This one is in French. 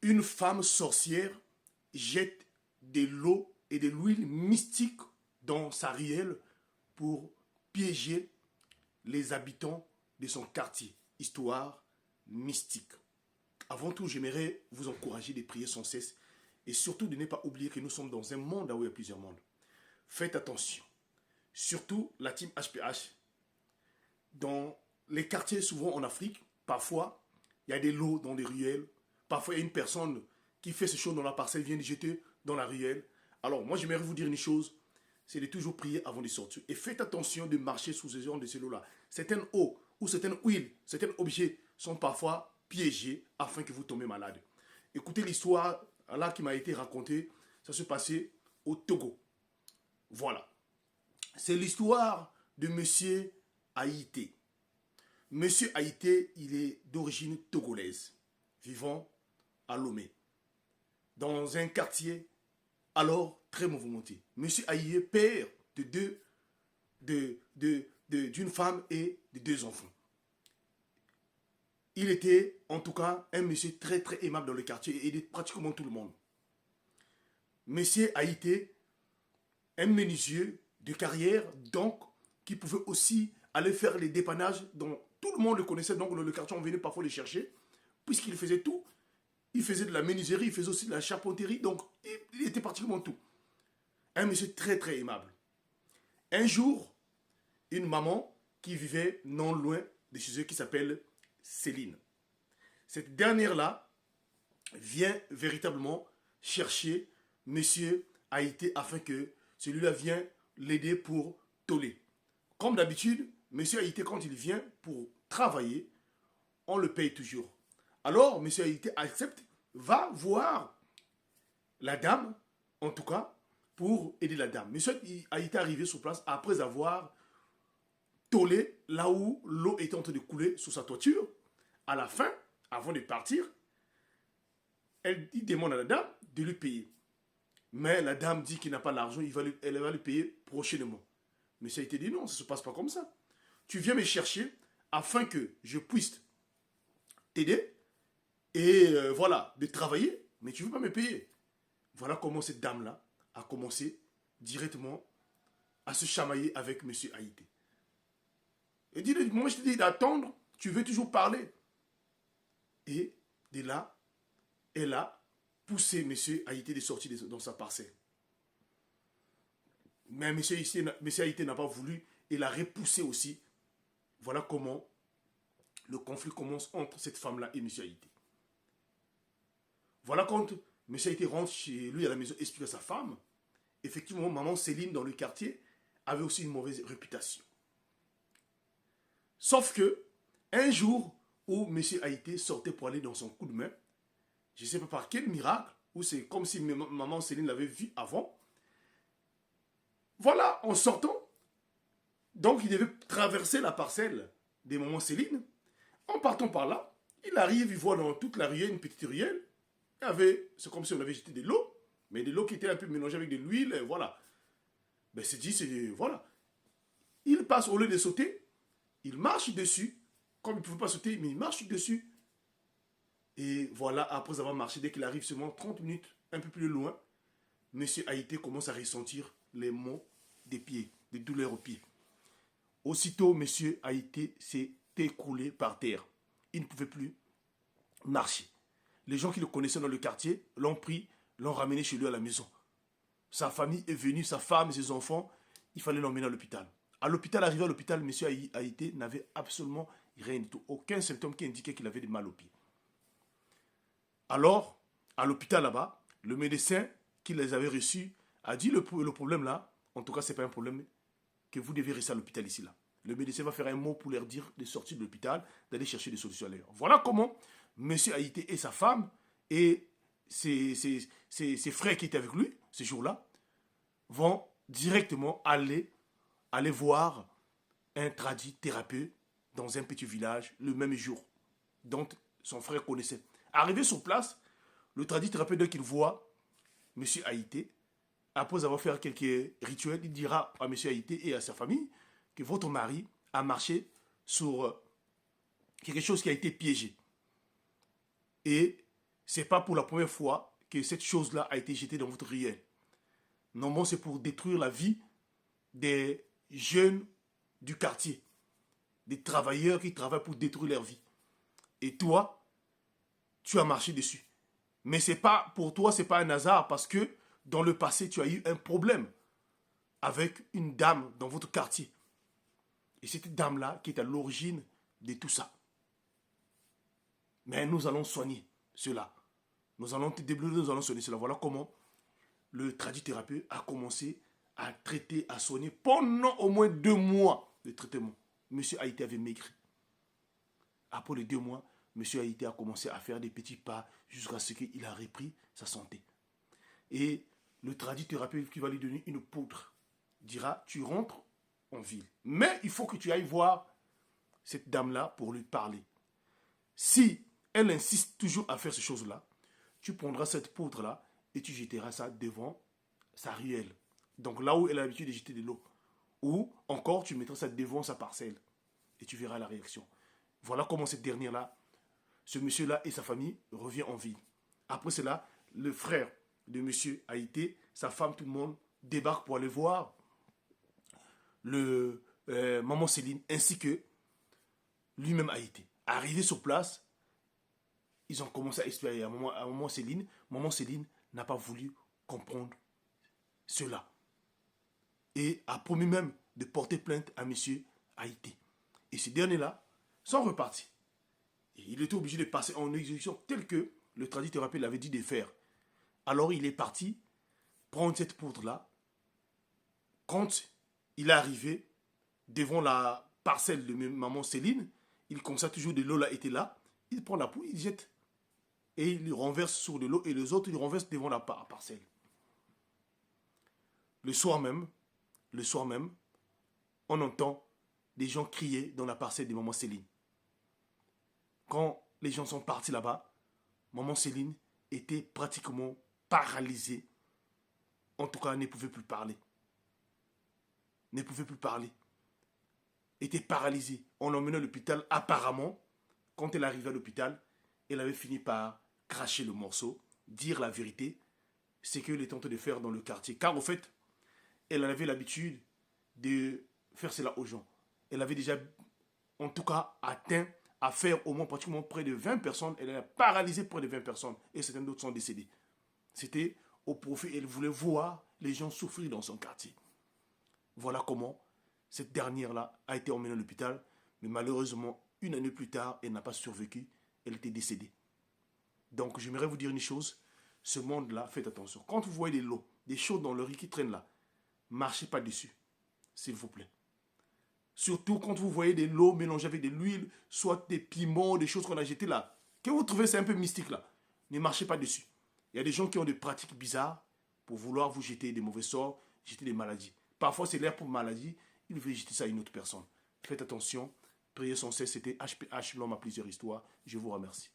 une femme sorcière jette de l'eau et de l'huile mystique dans sa ruelle pour piéger les habitants de son quartier. Histoire mystique. Avant tout, j'aimerais vous encourager de prier sans cesse et surtout de ne pas oublier que nous sommes dans un monde où il y a plusieurs mondes. Faites attention. Surtout la team HPH. Dans les quartiers, souvent en Afrique, parfois, il y a des lots dans les ruelles. Parfois, il y a une personne qui fait ce choses dans la parcelle, vient de jeter dans la ruelle. Alors, moi, j'aimerais vous dire une chose, c'est de toujours prier avant de sortir. Et faites attention de marcher sous ces genres de ces lots-là. Certaines eaux ou certaines huiles, certains objets sont parfois piégés afin que vous tombiez malade. Écoutez l'histoire là qui m'a été racontée, ça se passait au Togo. Voilà. C'est l'histoire de Monsieur Haïté. Monsieur Haïté, il est d'origine togolaise, vivant à Lomé, dans un quartier alors très mouvementé. Monsieur Haïté, père d'une femme et de deux enfants. Il était en tout cas un monsieur très très aimable dans le quartier et aidait pratiquement tout le monde. Monsieur Haïté, un menuisier de carrière, donc, qui pouvait aussi aller faire les dépannages dont tout le monde le connaissait, donc le quartier, on venait parfois le chercher, puisqu'il faisait tout. Il faisait de la menuiserie, il faisait aussi de la charpenterie, donc il était pratiquement tout. Un monsieur très très aimable. Un jour, une maman qui vivait non loin de chez eux, qui s'appelle Céline. Cette dernière-là vient véritablement chercher monsieur Haïté afin que celui-là vienne l'aider pour toller. Comme d'habitude, monsieur Haïté, quand il vient pour travailler, on le paye toujours. Alors, monsieur Haïté accepte, va voir la dame, en tout cas, pour aider la dame. Monsieur Haïté est arrivé sur place après avoir tollé là où l'eau était en train de couler sous sa toiture. À la fin, avant de partir, il demande à la dame de lui payer. Mais la dame dit qu'il n'a pas l'argent, elle va lui payer prochainement. Mais ça a été dit non, ça ne se passe pas comme ça. Tu viens me chercher afin que je puisse t'aider et voilà, de travailler, mais tu ne veux pas me payer. Voilà comment cette dame-là a commencé directement à se chamailler avec M. Haïté. Et dit, moi je te dis d'attendre, tu veux toujours parler. Et de là, elle a poussé M. Haïté de sortir dans sa parcelle. Mais M. Haïté n'a pas voulu et l'a repoussé aussi. Voilà comment le conflit commence entre cette femme-là et M. Haïté. Voilà quand M. Haïté rentre chez lui à la maison, explique à sa femme. Effectivement, maman Céline dans le quartier avait aussi une mauvaise réputation. Sauf que, un jour où M. Haïté sortait pour aller dans son coup de main, je ne sais pas par quel miracle, ou c'est comme si maman Céline l'avait vu avant. Voilà, en sortant, donc il devait traverser la parcelle de maman Céline. En partant par là, il arrive, il voit dans toute la ruelle, une petite ruelle. C'est comme si on avait jeté de l'eau, mais de l'eau qui était un peu mélangée avec de l'huile, voilà. Ben c'est dit, voilà. Il passe au lieu de sauter, il marche dessus, comme il ne pouvait pas sauter, mais il marche dessus. Et voilà, après avoir marché, dès qu'il arrive seulement 30 minutes, un peu plus loin, M. Haïté commence à ressentir les maux des pieds, des douleurs aux pieds. Aussitôt, M. Haïté s'est écroulé par terre. Il ne pouvait plus marcher. Les gens qui le connaissaient dans le quartier l'ont pris, l'ont ramené chez lui à la maison. Sa famille est venue, sa femme, ses enfants, il fallait l'emmener à l'hôpital. Arrivé à l'hôpital, M. Haïté n'avait absolument rien du tout. Aucun symptôme qui indiquait qu'il avait des mal aux pieds. Alors, à l'hôpital là-bas, le médecin qui les avait reçus a dit le problème là, en tout cas, ce n'est pas un problème que vous devez rester à l'hôpital ici là. Le médecin va faire un mot pour leur dire de sortir de l'hôpital, d'aller chercher des solutions ailleurs. Voilà comment M. Haïté et sa femme et ses frères qui étaient avec lui ce jour-là vont directement aller voir un tradithérapeute dans un petit village le même jour dont son frère connaissait. Arrivé sur place, le tradithérapeute, dès qu'il voit M. Haïté, après avoir fait quelques rituels, il dira à M. Haïté et à sa famille que votre mari a marché sur quelque chose qui a été piégé. Et Ce n'est pas pour la première fois que cette chose-là a été jetée dans votre ruelle. Normalement, c'est pour détruire la vie des jeunes du quartier, des travailleurs qui travaillent pour détruire leur vie. Et toi, tu as marché dessus. Mais c'est pas, pour toi, ce n'est pas un hasard parce que dans le passé, tu as eu un problème avec une dame dans votre quartier. Et cette dame-là qui est à l'origine de tout ça. Mais nous allons soigner cela. Nous allons te débloquer, nous allons soigner cela. Voilà comment le tradithérapeute a commencé à traiter, à soigner pendant au moins 2 mois de traitement. Monsieur Haïti avait maigri. Après les 2 mois, Monsieur Haïti a commencé à faire des petits pas jusqu'à ce qu'il a repris sa santé. Et le tradithérapeute qui va lui donner une poudre dira, tu rentres en ville. Mais il faut que tu ailles voir cette dame-là pour lui parler. Si elle insiste toujours à faire ces choses-là, tu prendras cette poudre-là et tu jetteras ça devant sa ruelle. Donc là où elle a l'habitude de jeter de l'eau. Ou encore, tu mettras ça devant sa parcelle. Et tu verras la réaction. Voilà comment cette dernière-là, ce monsieur-là et sa famille revient en ville. Après cela, le frère de monsieur Haïti, sa femme, tout le monde débarque pour aller voir le maman Céline ainsi que lui-même Haïti. Arrivé sur place, ils ont commencé à expliquer à maman Céline. Maman Céline n'a pas voulu comprendre cela. Et a promis même de porter plainte à monsieur Haïti. Et ces derniers-là sont repartis. Et il était obligé de passer en exécution tel que le tradithérapeute l'avait dit de faire. Alors il est parti prendre cette poudre-là. Quand il est arrivé devant la parcelle de maman Céline, il constate toujours de l'eau là était là. Il prend la poudre, il jette. Et il renverse sur de l'eau et les autres, il renverse devant la parcelle. Le soir même, on entend des gens crier dans la parcelle de maman Céline. Quand les gens sont partis là-bas, maman Céline était pratiquement paralysée. En tout cas, elle ne pouvait plus parler. Était paralysée. On l'emmenait à l'hôpital. Apparemment, quand elle arrivait à l'hôpital, elle avait fini par cracher le morceau, dire la vérité, c'est qu'elle est en train de faire dans le quartier. Car au fait, elle avait l'habitude de faire cela aux gens. Elle avait déjà, en tout cas, atteint à faire au moins pratiquement près de 20 personnes. Elle a paralysé près de 20 personnes et certains d'autres sont décédés. C'était au profit, elle voulait voir les gens souffrir dans son quartier. Voilà comment cette dernière-là a été emmenée à l'hôpital, mais malheureusement, 1 année plus tard, elle n'a pas survécu, elle était décédée. Donc, j'aimerais vous dire une chose, ce monde-là, faites attention. Quand vous voyez des lots, des choses dans le riz qui traînent là, marchez pas dessus, s'il vous plaît. Surtout quand vous voyez des lots mélangés avec de l'huile, soit des piments, des choses qu'on a jetées là. Que vous trouvez, c'est un peu mystique là. Ne marchez pas dessus. Il y a des gens qui ont des pratiques bizarres pour vouloir vous jeter des mauvais sorts, jeter des maladies. Parfois, c'est l'air pour maladie, il veut jeter ça à une autre personne. Faites attention. Priez sans cesse, c'était HPH, l'homme à plusieurs histoires. Je vous remercie.